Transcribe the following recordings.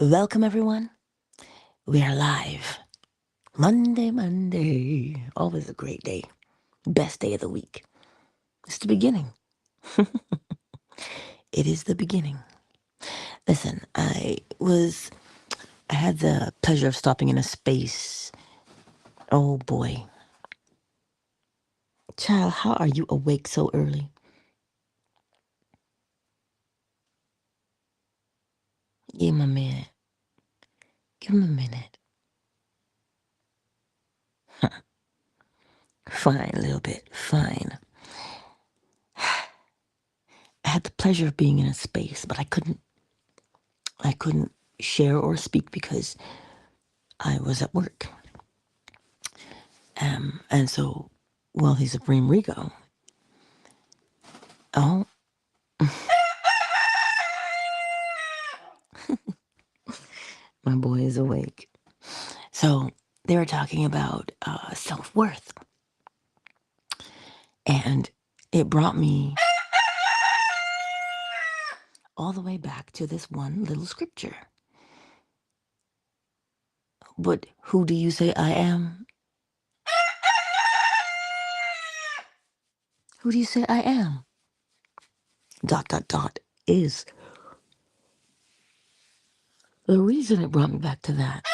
Welcome, everyone. We are live. Monday. Always a great day. Best day of the week. It's the beginning. It is the beginning. Listen, I had the pleasure of stopping in a space. Oh boy. Child, how are you awake so early? Give him a minute. Give him a minute. Fine, a little bit. Fine. I had the pleasure of being in a space, but I couldn't share or speak because I was at work. And so, well, he's Supreme Rico. Oh, my boy is awake. So they were talking about self-worth, and it brought me all the way back to this one little scripture. But who do you say I am? Who do you say I am? Dot, dot, dot is the reason it brought me back to that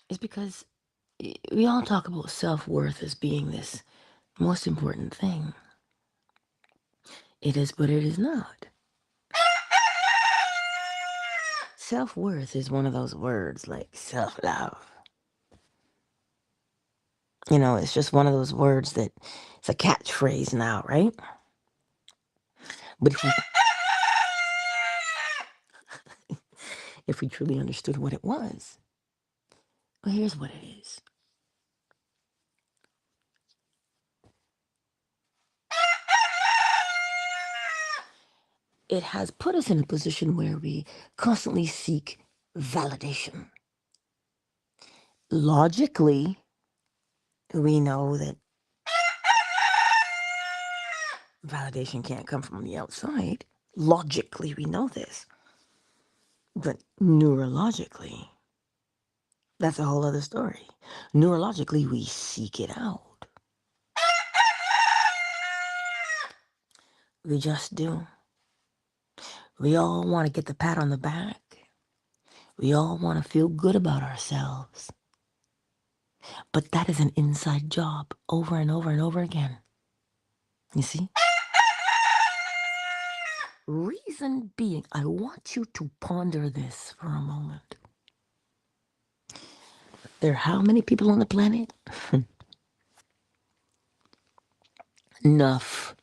is because we all talk about self-worth as being this most important thing. It is, but it is not. Self-worth is one of those words like self-love. It's just one of those words that it's a catchphrase now, right? But if we truly understood what it was, well, here's what it is. It has put us in a position where we constantly seek validation. Logically, we know that validation can't come from the outside. Logically, we know this. But neurologically, that's a whole other story. Neurologically, we seek it out. We just do. We all want to get the pat on the back. We all want to feel good about ourselves. But that is an inside job over and over and over again. You see? Reason being, I want you to ponder this for a moment. There are how many people on the planet? Enough.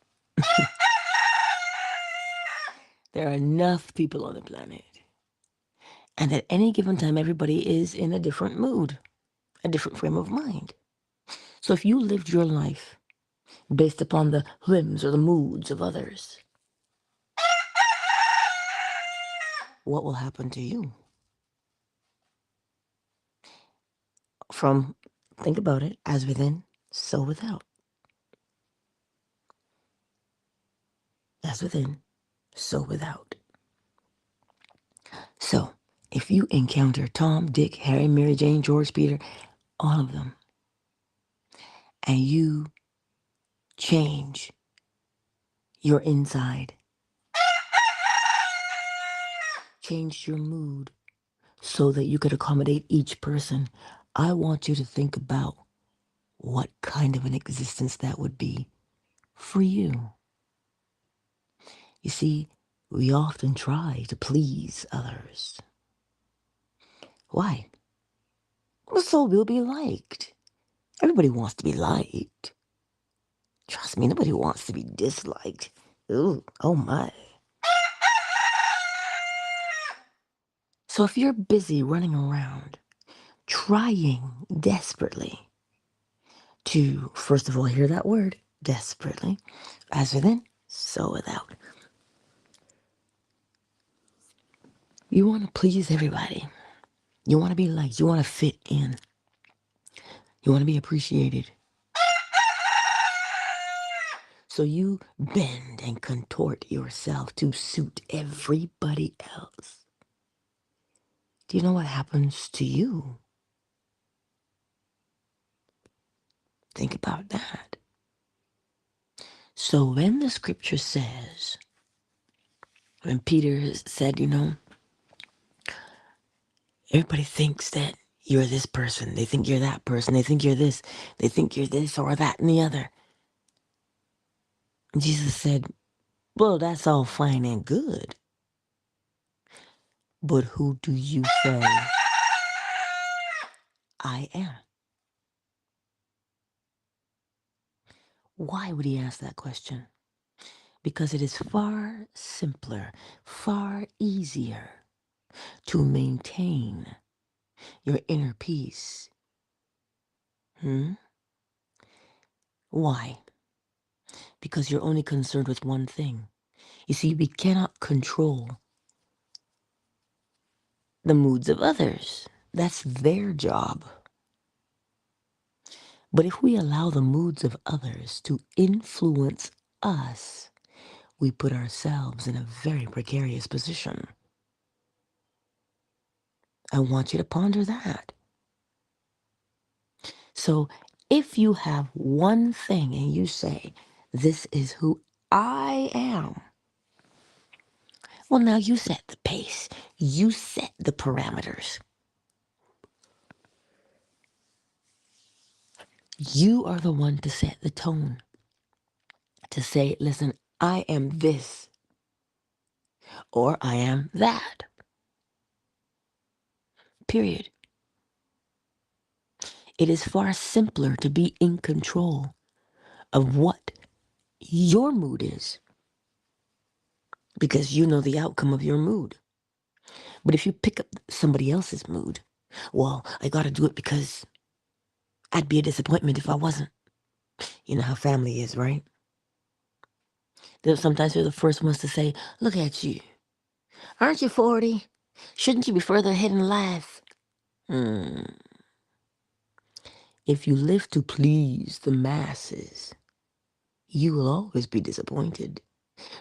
There are enough people on the planet. And at any given time, everybody is in a different mood, a different frame of mind. So if you lived your life based upon the whims or the moods of others, what will happen to you? Think about it, as within, so without. As within, so without. So, if you encounter Tom, Dick, Harry, Mary Jane, George, Peter, all of them, and you change your inside, change your mood so that you could accommodate each person, I want you to think about what kind of an existence that would be for you. You see, we often try to please others. Why? Well, so we'll be liked. Everybody wants to be liked. Trust me, nobody wants to be disliked. Ooh, oh my. So if you're busy running around, trying desperately to, first of all, hear that word, desperately, as within, so without. You want to please everybody. You want to be liked. You want to fit in. You want to be appreciated. So you bend and contort yourself to suit everybody else. Do you know what happens to you? Think about that. So when the scripture says, when Peter said, everybody thinks that you're this person. They think you're that person. They think you're this. They think you're this or that and the other. Jesus said, well, that's all fine and good. But who do you say I am? Why would he ask that question? Because it is far simpler, far easier to maintain your inner peace. Why? Because you're only concerned with one thing. You see, we cannot control the moods of others. That's their job. But if we allow the moods of others to influence us, we put ourselves in a very precarious position. I want you to ponder that. So if you have one thing and you say, this is who I am, well, now you set the pace. You set the parameters. You are the one to set the tone. To say, listen, I am this, or I am that. Period. It is far simpler to be in control of what your mood is because you know the outcome of your mood. But if you pick up somebody else's mood, well, I got to do it because I'd be a disappointment if I wasn't. You know how family is, right? Sometimes they're the first ones to say, look at you. Aren't you 40? Shouldn't you be further ahead in life? If you live to please the masses, you will always be disappointed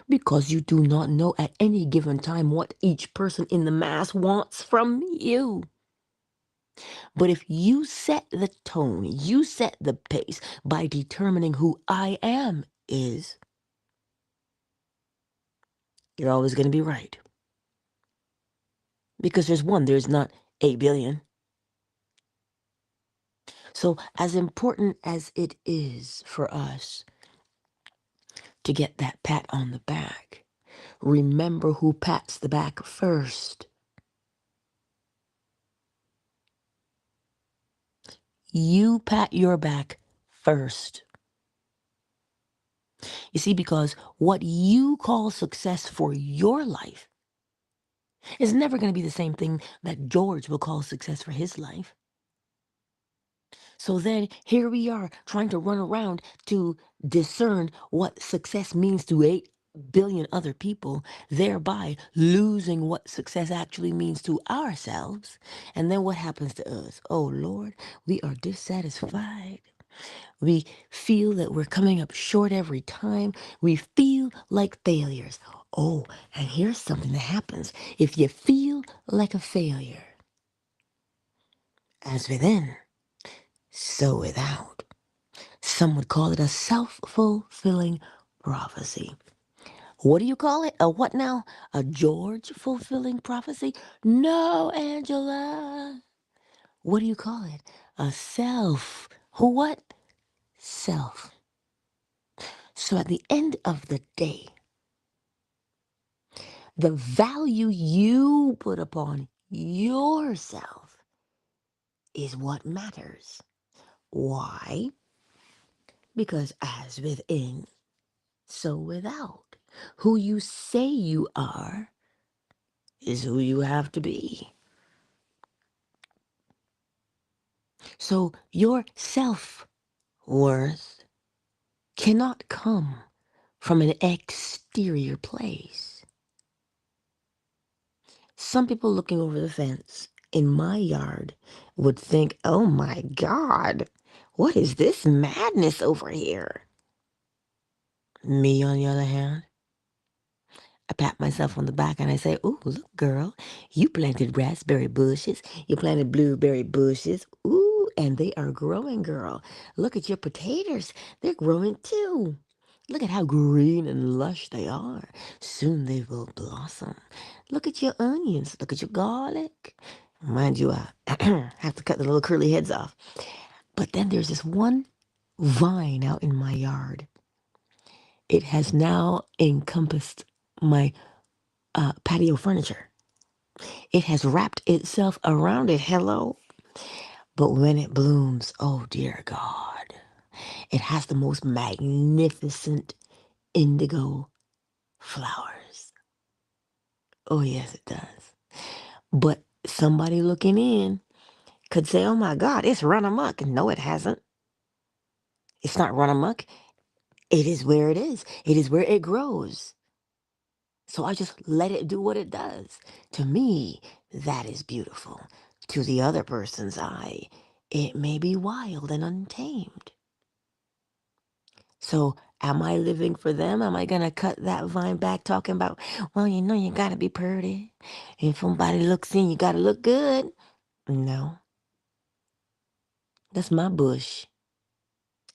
because you do not know at any given time what each person in the mass wants from you. But if you set the tone, you set the pace by determining who I am is, you're always going to be right. Because there's not 8 billion. So as important as it is for us to get that pat on the back, remember who pats the back first. You pat your back first. You see, because what you call success for your life is never going to be the same thing that George will call success for his life. So then here we are trying to run around to discern what success means to 8 billion other people, thereby losing what success actually means to ourselves. And then what happens to us? Oh Lord, we are dissatisfied. We feel that we're coming up short every time. We feel like failures. Oh, and here's something that happens. If you feel like a failure, as within, so without. Some would call it a self-fulfilling prophecy. What do you call it? A what now? A George-fulfilling prophecy? No, Angela. What do you call it? A self. Who what? Self. So at the end of the day, the value you put upon yourself is what matters. Why? Because as within, so without. Who you say you are is who you have to be. So your self-worth cannot come from an exterior place. Some people looking over the fence in my yard would think, oh my God, what is this madness over here? Me, on the other hand, I pat myself on the back and I say, "Ooh, look, girl, you planted raspberry bushes. You planted blueberry bushes. Ooh, and they are growing, girl. Look at your potatoes. They're growing too. Look at how green and lush they are. Soon they will blossom. Look at your onions. Look at your garlic." Mind you, I have to cut the little curly heads off. But then there's this one vine out in my yard. It has now encompassed my patio furniture. It has wrapped itself around it. Hello. But when it blooms, oh dear God, it has the most magnificent indigo flowers. Oh, yes, it does. But somebody looking in could say, oh my God, it's run amok. No, it hasn't. It's not run amok. It is where it is. It is where it grows. So I just let it do what it does. To me, that is beautiful. To the other person's eye, it may be wild and untamed. So am I living for them? Am I going to cut that vine back talking about, well, you got to be pretty. If somebody looks in, you got to look good. No, that's my bush.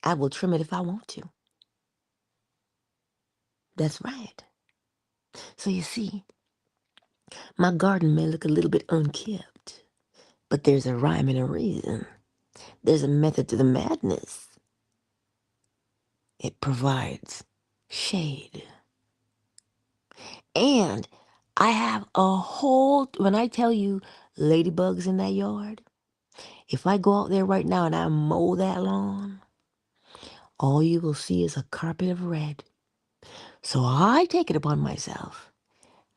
I will trim it if I want to. That's right. So you see, my garden may look a little bit unkept, but there's a rhyme and a reason. There's a method to the madness. It provides shade. And I have a whole, when I tell you ladybugs in that yard, if I go out there right now and I mow that lawn, all you will see is a carpet of red. So I take it upon myself.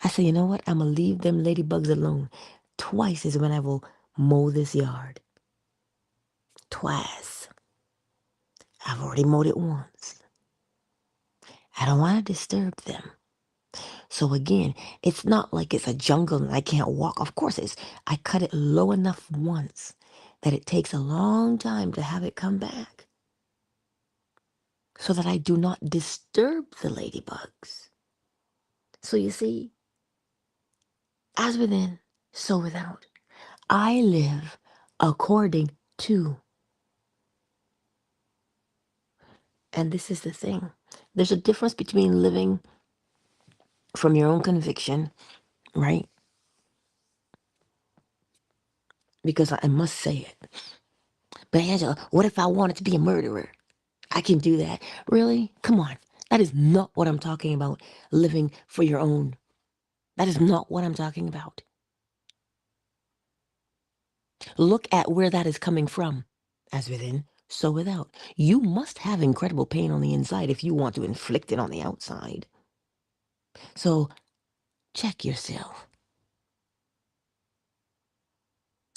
I say, you know what? I'm going to leave them ladybugs alone. Twice is when I will mow this yard. Twice. I've already mowed it once. I don't want to disturb them. So again, it's not like it's a jungle and I can't walk. Of course it's, I cut it low enough once that it takes a long time to have it come back so that I do not disturb the ladybugs. So you see, as within, so without. I live according to. And this is the thing. There's a difference between living from your own conviction, right? Because I must say it. But Angela, what if I wanted to be a murderer? I can do that. Really? Come on. That is not what I'm talking about, living for your own. That is not what I'm talking about. Look at where that is coming from. As within, so without. You must have incredible pain on the inside if you want to inflict it on the outside. So check yourself.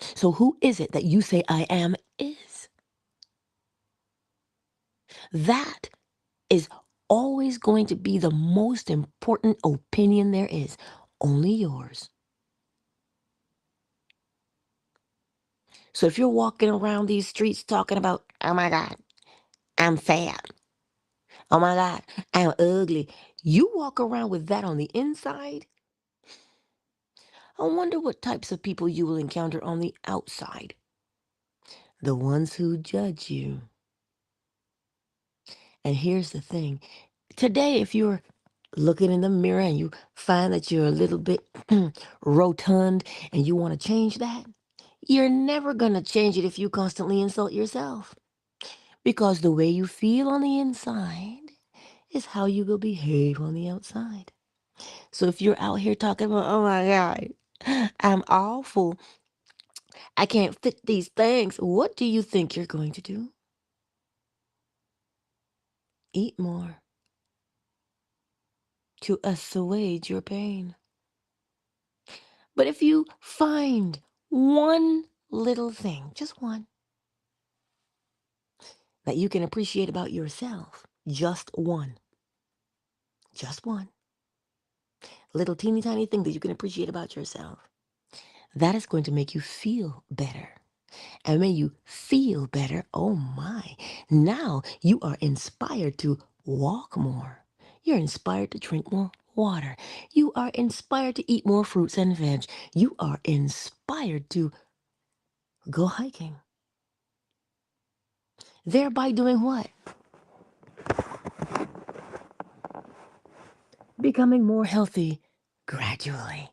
So who is it that you say I am is? That is always going to be the most important opinion there is. Only yours. So if you're walking around these streets talking about, oh my God, I'm fat. Oh my God, I'm ugly. You walk around with that on the inside. I wonder what types of people you will encounter on the outside. The ones who judge you. And here's the thing. Today, if you're looking in the mirror and you find that you're a little bit rotund and you want to change that, you're never going to change it if you constantly insult yourself. Because the way you feel on the inside is how you will behave on the outside. So if you're out here talking about, oh my God, I'm awful, I can't fit these things, what do you think you're going to do? Eat more to assuage your pain. But if you find one little thing, just one, that you can appreciate about yourself, just one little teeny tiny thing that you can appreciate about yourself, that is going to make you feel better. And when you feel better, oh my, now you are inspired to walk more. You're inspired to drink more water. You are inspired to eat more fruits and veg. You are inspired to go hiking. Thereby doing what? Becoming more healthy gradually.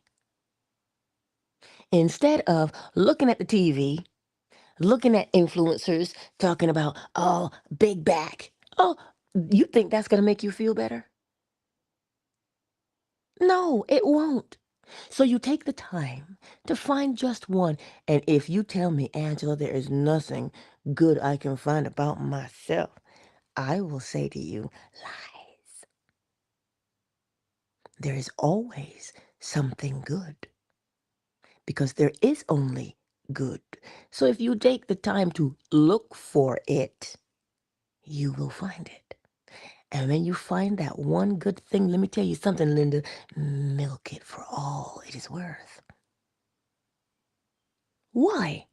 Instead of looking at the TV, looking at influencers talking about, oh, big back. Oh, you think that's going to make you feel better? No, it won't. So you take the time to find just one. And if you tell me, Angela, there is nothing good I can find about myself, I will say to you, lies. There is always something good because there is only good. So if you take the time to look for it, you will find it. And when you find that one good thing, let me tell you something, Linda, milk it for all it is worth. Why?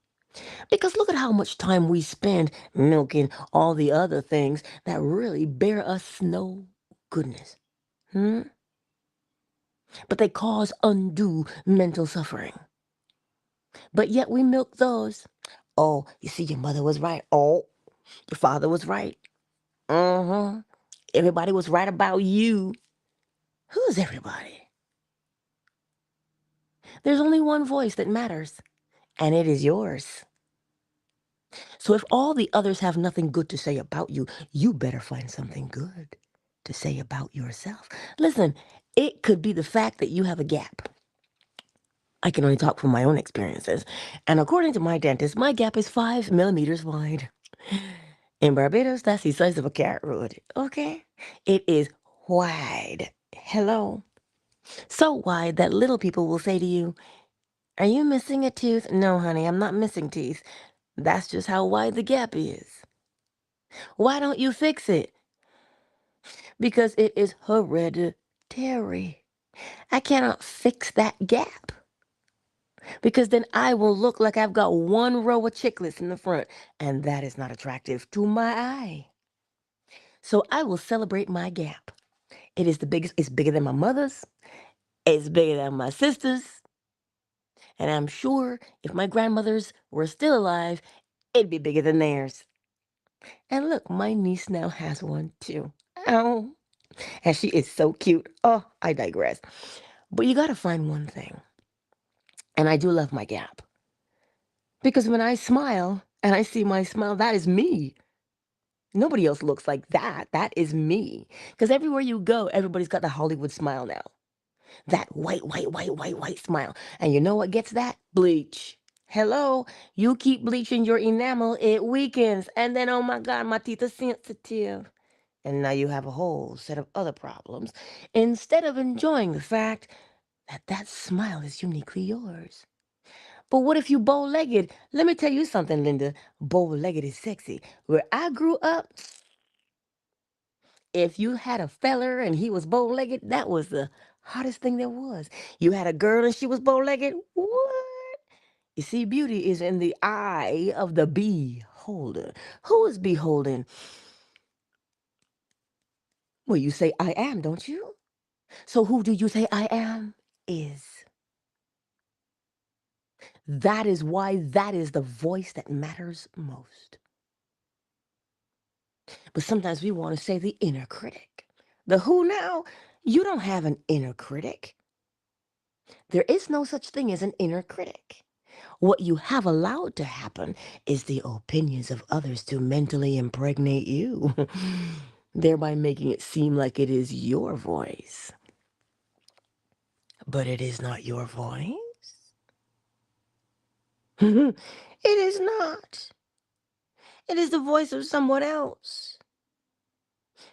Because look at how much time we spend milking all the other things that really bear us no goodness. Hmm? But they cause undue mental suffering. But yet we milk those. Oh, you see, your mother was right. Oh, your father was right. Uh-huh. Everybody was right about you. Who's everybody? There's only one voice that matters, and it is yours. So if all the others have nothing good to say about you, you better find something good to say about yourself. Listen, it could be the fact that you have a gap. I can only talk from my own experiences. And according to my dentist, my gap is 5 millimeters wide. In Barbados, that's the size of a carrot root. Okay? It is wide. Hello. So wide that little people will say to you, are you missing a tooth? No, honey, I'm not missing teeth. That's just how wide the gap is. Why don't you fix it? Because it is hereditary. I cannot fix that gap. Because then I will look like I've got one row of chiclets in the front, and that is not attractive to my eye. So I will celebrate my gap. It is the biggest, it's bigger than my mother's, it's bigger than my sister's, and I'm sure if my grandmothers were still alive, it'd be bigger than theirs. And look, my niece now has one too. Oh, and she is so cute. Oh, I digress. But you got to find one thing. And I do love my gap. Because when I smile and I see my smile, that is me. Nobody else looks like that. That is me. Because everywhere you go, everybody's got the Hollywood smile now. That white smile. And you know what gets that? Bleach. Hello, you keep bleaching your enamel, it weakens. And then, oh my God, my teeth are sensitive. And now you have a whole set of other problems. Instead of enjoying the fact that that smile is uniquely yours. But what if you bow-legged? Let me tell you something, Linda. Bow-legged is sexy. Where I grew up, if you had a feller and he was bow-legged, that was the hottest thing there was. You had a girl and she was bow-legged, what? You see, beauty is in the eye of the beholder. Who is beholding? Well, you say, I am, don't you? So who do you say I am? Is. That is why that is the voice that matters most. But sometimes we want to say the inner critic. The who now? You don't have an inner critic. There is no such thing as an inner critic. What you have allowed to happen is the opinions of others to mentally impregnate you, thereby making it seem like it is your voice. But it is not your voice. It is not. It is the voice of someone else.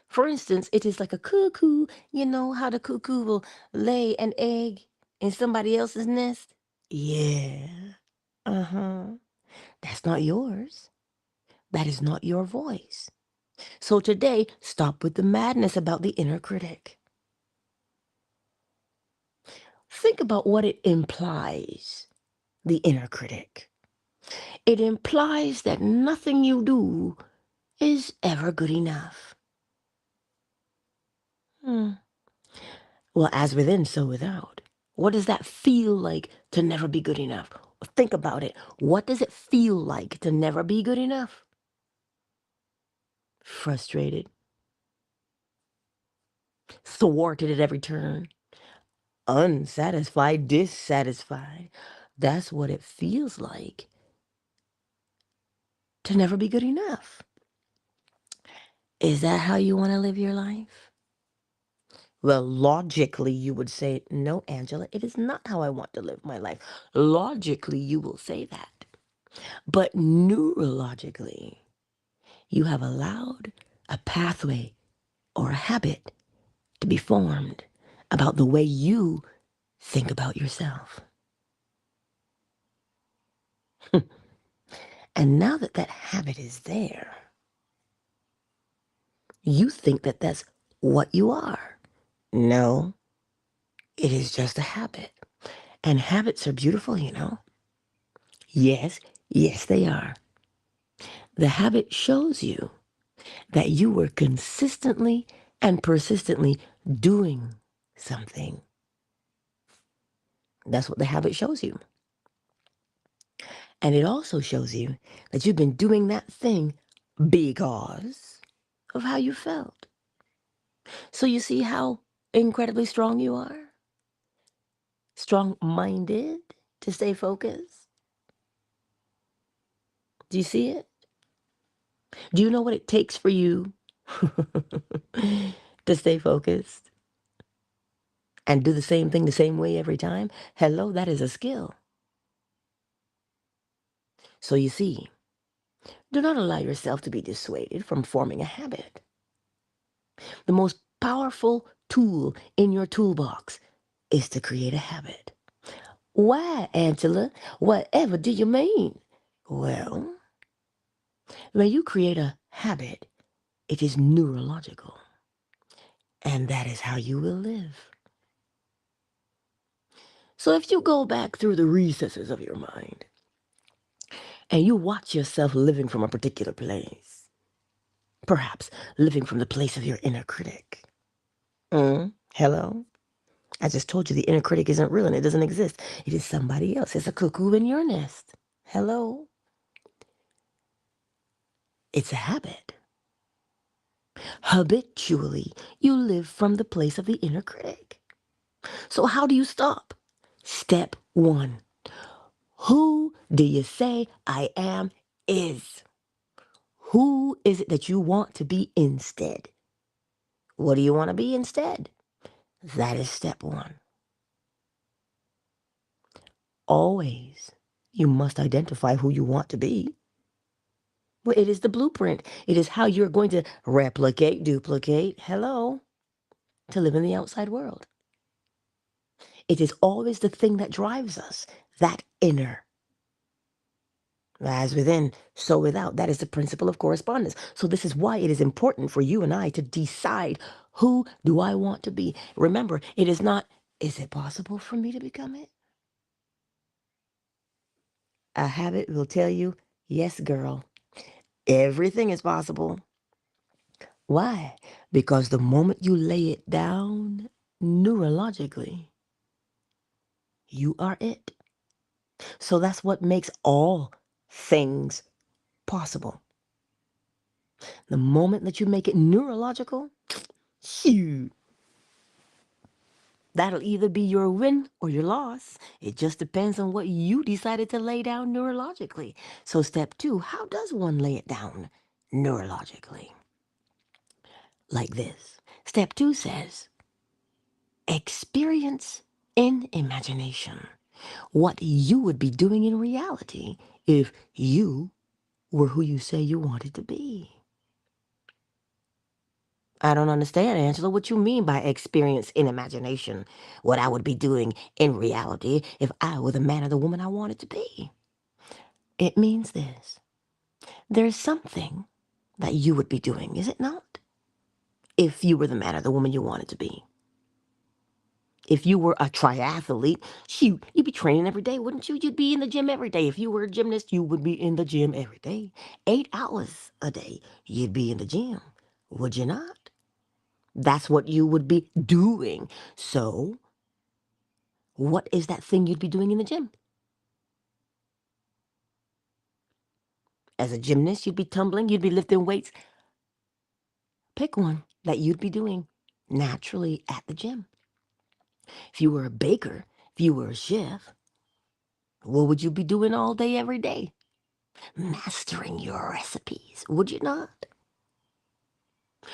For instance, it is like a cuckoo. You know how the cuckoo will lay an egg in somebody else's nest? Yeah. Uh-huh. That's not yours. That is not your voice. So today, stop with the madness about the inner critic. Think about what it implies, the inner critic. It implies that nothing you do is ever good enough. Hmm. Well, as within, so without. What does that feel like to never be good enough? Think about it. What does it feel like to never be good enough? Frustrated, thwarted at every turn, unsatisfied, dissatisfied. That's what it feels like to never be good enough. Is that how you want to live your life? Well, logically, you would say, no, Angela, it is not how I want to live my life. Logically, you will say that. But neurologically, you have allowed a pathway or a habit to be formed about the way you think about yourself. And now that that habit is there, you think that that's what you are. No, it is just a habit. And habits are beautiful, you know. Yes, yes, they are. The habit shows you that you were consistently and persistently doing something. That's what the habit shows you. And it also shows you that you've been doing that thing because of how you felt. So you see how incredibly strong you are? Strong-minded to stay focused? Do you see it? Do you know what it takes for you to stay focused and do the same thing the same way every time? Hello, that is a skill. So you see, do not allow yourself to be dissuaded from forming a habit. The most powerful tool in your toolbox is to create a habit. Why, Angela? Whatever do you mean? Well, when you create a habit, it is neurological. And that is how you will live. So if you go back through the recesses of your mind and you watch yourself living from a particular place, perhaps living from the place of your inner critic. Hello? I just told you the inner critic isn't real and it doesn't exist. It is somebody else. It's a cuckoo in your nest. Hello? It's a habit. Habitually, you live from the place of the inner critic. So how do you stop? Step one. Who do you say I am is? Who is it that you want to be instead? What do you want to be instead? That is step one. Always, you must identify who you want to be. Well, it is the blueprint. It is how you're going to replicate, duplicate, hello, to live in the outside world. It is always the thing that drives us, that inner. As within, so without. That is the principle of correspondence. So this is why it is important for you and I to decide, who do I want to be? Remember, it is not, is it possible for me to become it? A habit will tell you, yes, girl, everything is possible. Why? Because the moment you lay it down neurologically, you are it. So that's what makes all things possible. The moment that you make it neurological, shoot, that'll either be your win or your loss. It just depends on what you decided to lay down neurologically. So step two, how does one lay it down neurologically? Like this. Step two says, experience in imagination what you would be doing in reality if you were who you say you wanted to be. I don't understand, Angela, what you mean by experience in imagination, what I would be doing in reality if I were the man or the woman I wanted to be. It means this. There's something that you would be doing, is it not? If you were the man or the woman you wanted to be. If you were a triathlete, shoot, you'd be training every day, wouldn't you? You'd be in the gym every day. If you were a gymnast, you would be in the gym every day. 8 hours a day, you'd be in the gym, would you not? That's what you would be doing. So, what is that thing you'd be doing in the gym? As a gymnast, you'd be tumbling, you'd be lifting weights. Pick one that you'd be doing naturally at the gym. If you were a baker, if you were a chef, what would you be doing all day, every day? Mastering your recipes, would you not?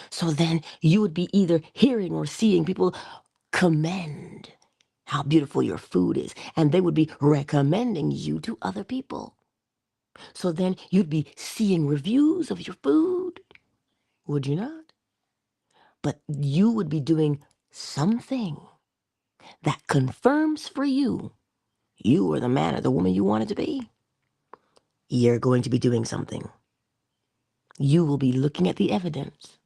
So then you would be either hearing or seeing people commend how beautiful your food is, and they would be recommending you to other people. So then you'd be seeing reviews of your food, would you not? But you would be doing something that confirms for you are the man or the woman you wanted to be. You're going to be doing something. You will be looking at the evidence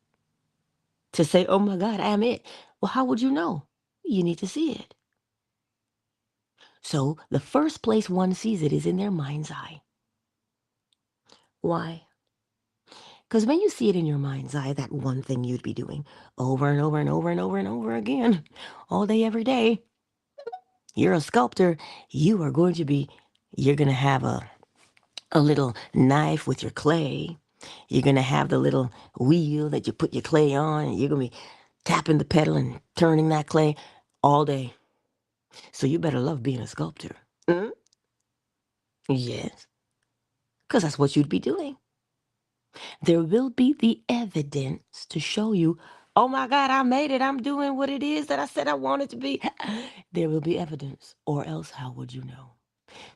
to say, oh my God, I am it. Well, how would you know? You need to see it. So the first place one sees it is in their mind's eye. Why? Because when you see it in your mind's eye, that one thing you'd be doing over and over and over and over and over again, all day, every day, you're a sculptor, you're going to have a little knife with your clay. You're going to have the little wheel that you put your clay on, and you're going to be tapping the pedal and turning that clay all day. So you better love being a sculptor. Mm? Yes, because that's what you'd be doing. There will be the evidence to show you, oh my God, I made it. I'm doing what it is that I said I wanted to be. There will be evidence, or else how would you know?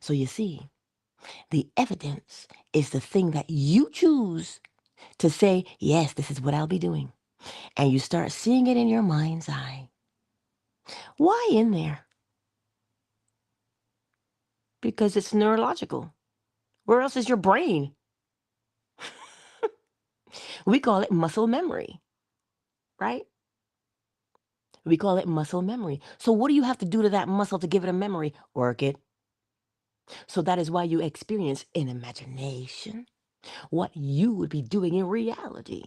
So you see, the evidence is the thing that you choose to say, yes, this is what I'll be doing. And you start seeing it in your mind's eye. Why in there? Because it's neurological. Where else is your brain? We call it muscle memory, right? We call it muscle memory. So what do you have to do to that muscle to give it a memory? Work it. So that is why you experience in imagination what you would be doing in reality.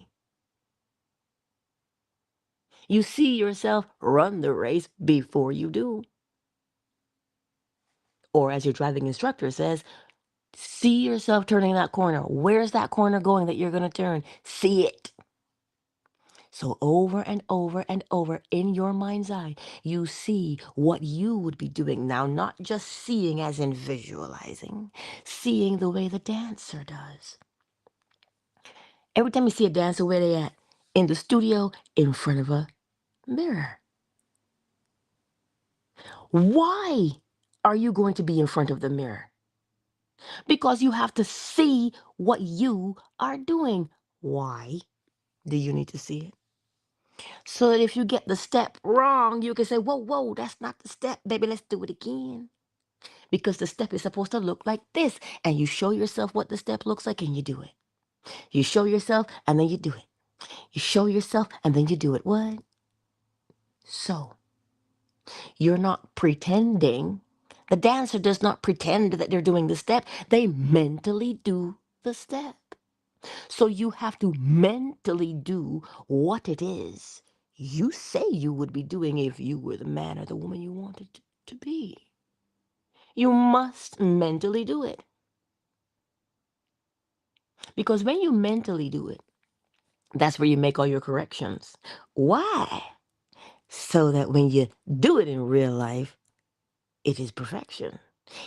You see yourself run the race before you do. Or as your driving instructor says, see yourself turning that corner. Where's that corner going that you're going to turn? See it. So over and over and over in your mind's eye, you see what you would be doing now, not just seeing as in visualizing, seeing the way the dancer does. Every time you see a dancer, where they at? In the studio, in front of a mirror. Why are you going to be in front of the mirror? Because you have to see what you are doing. Why do you need to see it? So that if you get the step wrong, you can say, whoa, whoa, that's not the step, baby, let's do it again. Because the step is supposed to look like this. And you show yourself what the step looks like and you do it. You show yourself and then you do it. You show yourself and then you do it. What? So, you're not pretending. The dancer does not pretend that they're doing the step. They mentally do the step. So you have to mentally do what it is you say you would be doing if you were the man or the woman you wanted to be. You must mentally do it. Because when you mentally do it, that's where you make all your corrections. Why? So that when you do it in real life, it is perfection.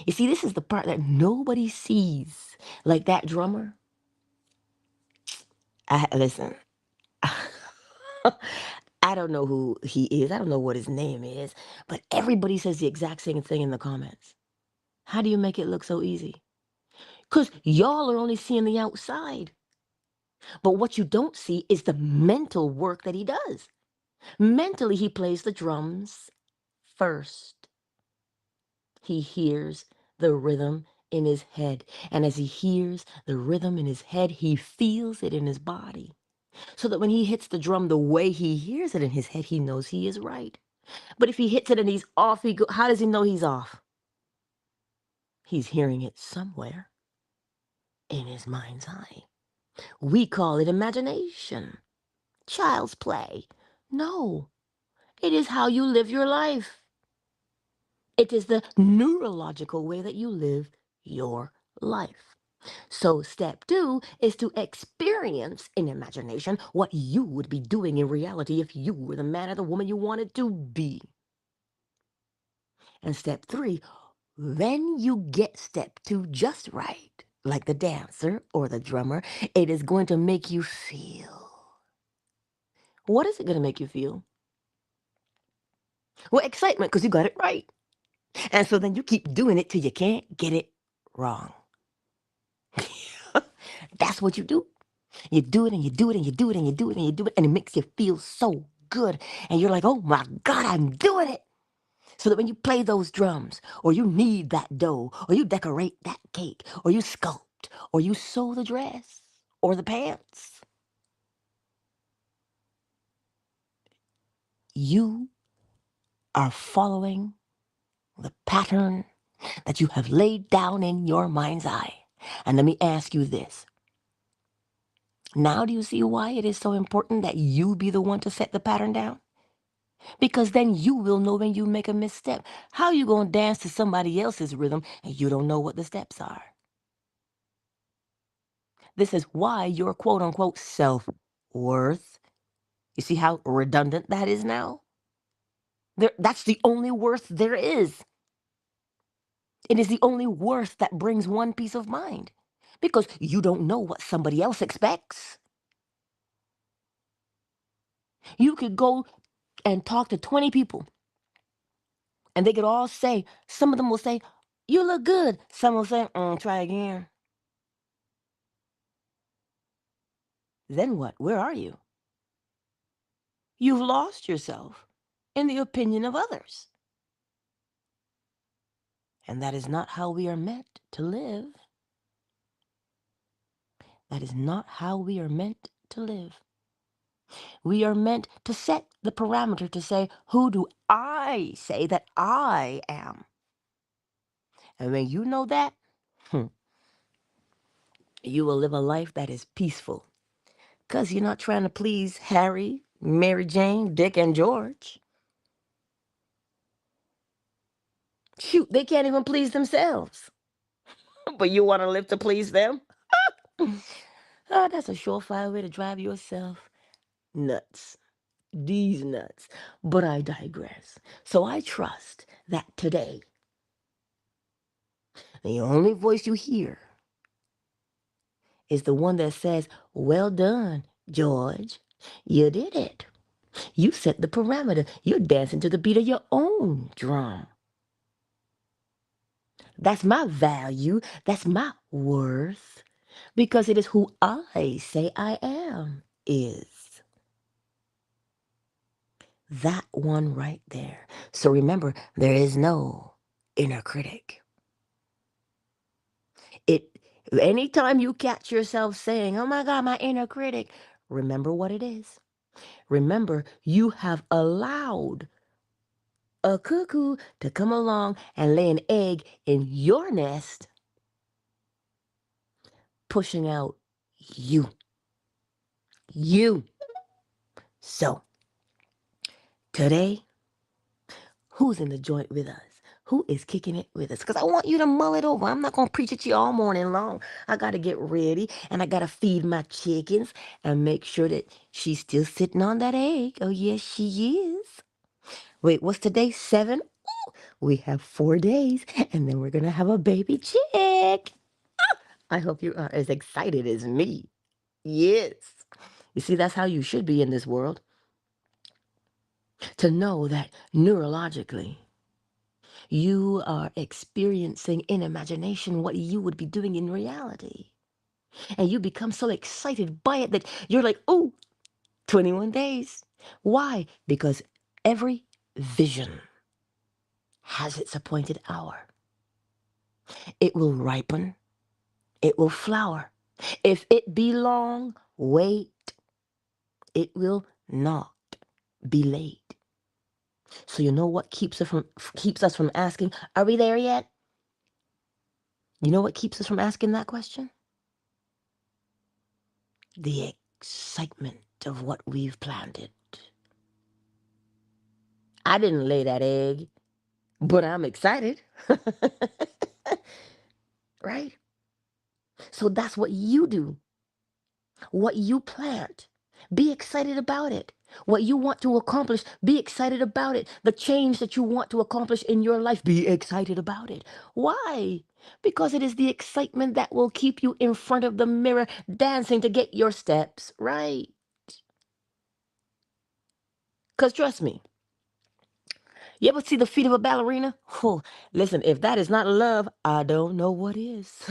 You see, this is the part that nobody sees. Like that drummer. Listen, I don't know who he is. I don't know what his name is. But everybody says the exact same thing in the comments. How do you make it look so easy? Because y'all are only seeing the outside. But what you don't see is the mental work that he does. Mentally, he plays the drums first. He hears the rhythm in his head. And as he hears the rhythm in his head, he feels it in his body. So that when he hits the drum the way he hears it in his head, he knows he is right. But if he hits it and he's off, how does he know he's off? He's hearing it somewhere in his mind's eye. We call it imagination. Child's play. No, it is how you live your life. It is the neurological way that you live your life. So step 2 is to experience in imagination what you would be doing in reality if you were the man or the woman you wanted to be. And step 3, when you get step 2 just right, like the dancer or the drummer, it is going to make you feel. What is it going to make you feel? Well, excitement, because you got it right. And so then you keep doing it till you can't get it wrong. That's what you do. You do it and you do it and you do it and you do it and you do it, and it makes you feel so good. And you're like, oh my God, I'm doing it. So that when you play those drums, or you knead that dough, or you decorate that cake, or you sculpt, or you sew the dress, or the pants, you are following the pattern that you have laid down in your mind's eye. And let me ask you this. Now do you see why it is so important that you be the one to set the pattern down? Because then you will know when you make a misstep. How you going to dance to somebody else's rhythm and you don't know what the steps are? This is why your quote unquote self-worth, you see how redundant that is now? That's the only worth there is. It is the only worth that brings one peace of mind. Because you don't know what somebody else expects. You could go and talk to 20 people, and they could all say, some of them will say, you look good. Some will say, try again. Then what? Where are you? You've lost yourself in the opinion of others. And that is not how we are meant to live. That is not how we are meant to live. We are meant to set the parameter to say, who do I say that I am? And when you know that, you will live a life that is peaceful. Because you're not trying to please Harry, Mary Jane, Dick, and George. Shoot, they can't even please themselves. But you want to live to please them? Oh, that's a surefire way to drive yourself nuts. These nuts. But I digress. So I trust that today, the only voice you hear is the one that says, well done, George. You did it. You set the parameter. You're dancing to the beat of your own drum. That's my value. That's my worth. Because it is who I say I am is. That one right there. So remember, there is no inner critic. Anytime you catch yourself saying, oh my God, my inner critic, remember what it is. Remember, you have allowed a cuckoo to come along and lay an egg in your nest, pushing out you. You. So, today, who's in the joint with us? Who is kicking it with us? Because I want you to mull it over. I'm not going to preach at you all morning long. I got to get ready, and I got to feed my chickens and make sure that she's still sitting on that egg. Oh, yes, she is. Wait, what's today? 7? Ooh, we have 4 days, and then we're going to have a baby chick. I hope you are as excited as me. Yes. You see, that's how you should be in this world. To know that neurologically, you are experiencing in imagination what you would be doing in reality. And you become so excited by it that you're like, oh, 21 days. Why? Because every vision has its appointed hour. It will ripen. It will flower. If it be long, wait. It will not be late. So you know what keeps us from asking, are we there yet? You know what keeps us from asking that question? The excitement of what we've planted. I didn't lay that egg, but I'm excited. Right? So that's what you do, what you plant. Be excited about it. What you want to accomplish, be excited about it. The change that you want to accomplish in your life, be excited about it. Why? Because it is the excitement that will keep you in front of the mirror dancing to get your steps right. Because trust me, you ever see the feet of a ballerina? Oh, listen, if that is not love, I don't know what is.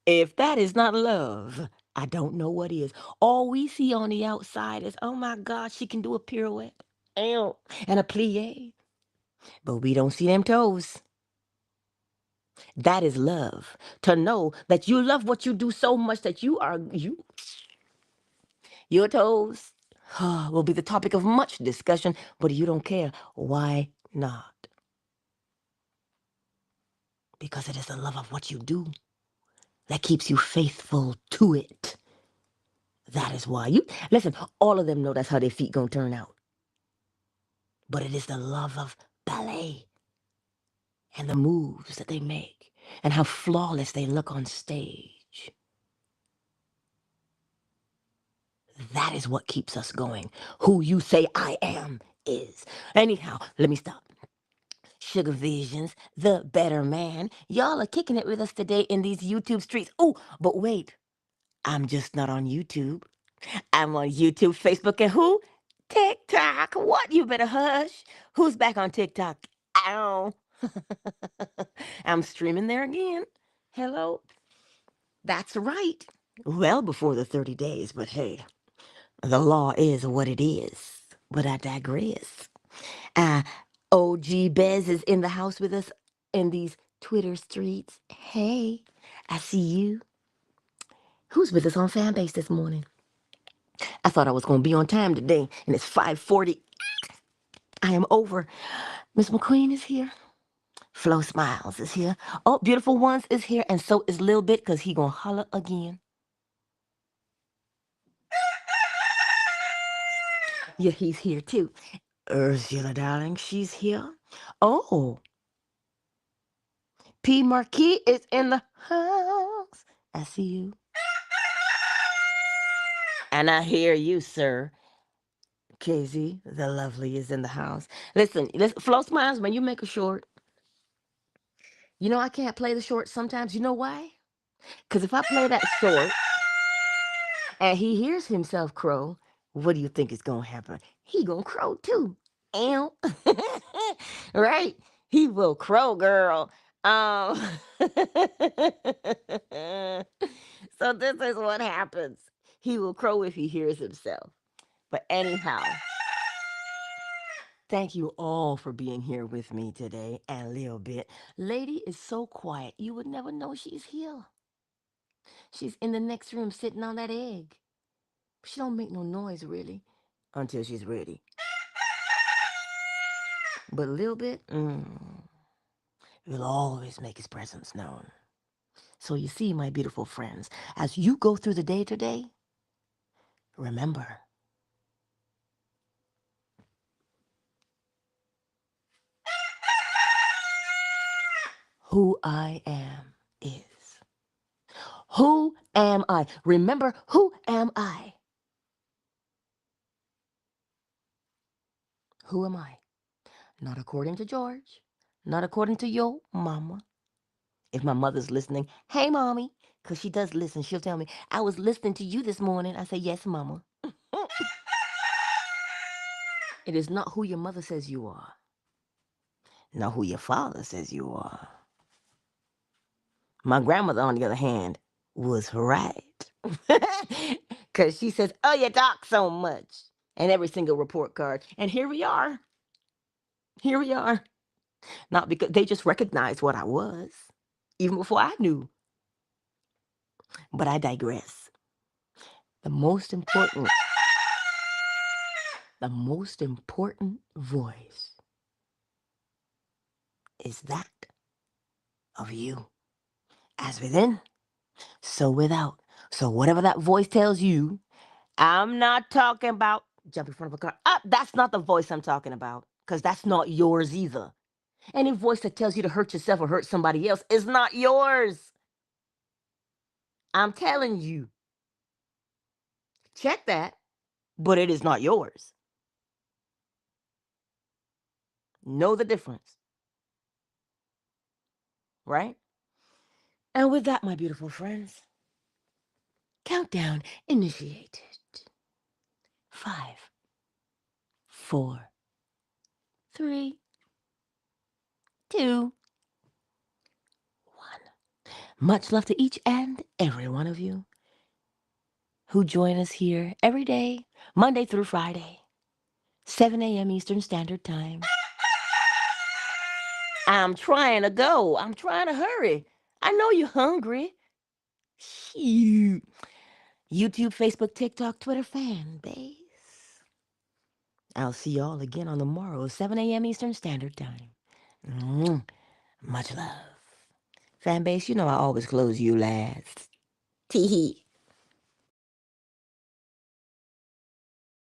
If that is not love, I don't know what is. All we see on the outside is, oh my God, she can do a pirouette Ew, and a plie. But we don't see them toes. That is love. To know that you love what you do so much that your toes will be the topic of much discussion, but you don't care. Why not? Because it is the love of what you do that keeps you faithful to it. That is why you listen. All of them know that's how their feet gonna turn out. But it is the love of ballet and the moves that they make and how flawless they look on stage. That is what keeps us going. Who you say I am is. Anyhow, let me stop. Sugar Visions, the better man. Y'all are kicking it with us today in these YouTube streets. Oh, but wait, I'm just not on YouTube. I'm on YouTube, Facebook, and who? TikTok. What? You better hush. Who's back on TikTok? Ow. I'm streaming there again. Hello. That's right. Well before the 30 days, but hey, the law is what it is. But I digress. Uh, OG Bez is in the house with us in these Twitter streets. Hey, I see you. Who's with us on Fanbase this morning? I thought I was going to be on time today, and it's 5:40. I am over. Miss McQueen is here. Flo Smiles is here. Oh, Beautiful Ones is here, and so is Lil Bit, because he going to holler again. Yeah, he's here too. Ursula, darling, she's here. Oh, P. Marquis is in the house. I see you. And I hear you, sir. KZ, the lovely, is in the house. Listen, Flo Smiles, when you make a short, you know I can't play the short sometimes. You know why? Because if I play that short and he hears himself crow, what do you think is going to happen? He going to crow too. Ow. Right? He will crow, girl. Um, so this is what happens. He will crow if he hears himself. But anyhow, thank you all for being here with me today and a little bit. Lady is so quiet, you would never know she's here. She's in the next room sitting on that egg. She don't make no noise really until she's ready. But a little bit, will always make his presence known. So you see, my beautiful friends, as you go through the day today, remember, who I am is. Who am I? Remember, who am I? Who am I? Not according to George, not according to your mama. If my mother's listening, hey, mommy, because she does listen, she'll tell me, I was listening to you this morning. I say, yes, mama. It is not who your mother says you are, not who your father says you are. My grandmother, on the other hand, was right. Because she says, oh, you talk so much. And every single report card. And here we are. Here we are. Not because they just recognized what I was, even before I knew. But I digress. The most important, the most important voice is that of you. As within, so without. So whatever that voice tells you, I'm not talking about jump in front of a car. That's not the voice I'm talking about, because that's not yours either. Any voice that tells you to hurt yourself or hurt somebody else is not yours. I'm telling you. Check that, but it is not yours. Know the difference, right? And with that, my beautiful friends, countdown initiated. 5, 4, 3, 2, 1. Much love to each and every one of you who join us here every day, Monday through Friday, 7 a.m. Eastern Standard Time. I'm trying to go. I'm trying to hurry. I know you're hungry. Shoot. YouTube, Facebook, TikTok, Twitter fan base. I'll see y'all again on the morrow, 7 a.m. Eastern Standard Time. Much love. Fan base, you know I always close you last. Tee hee.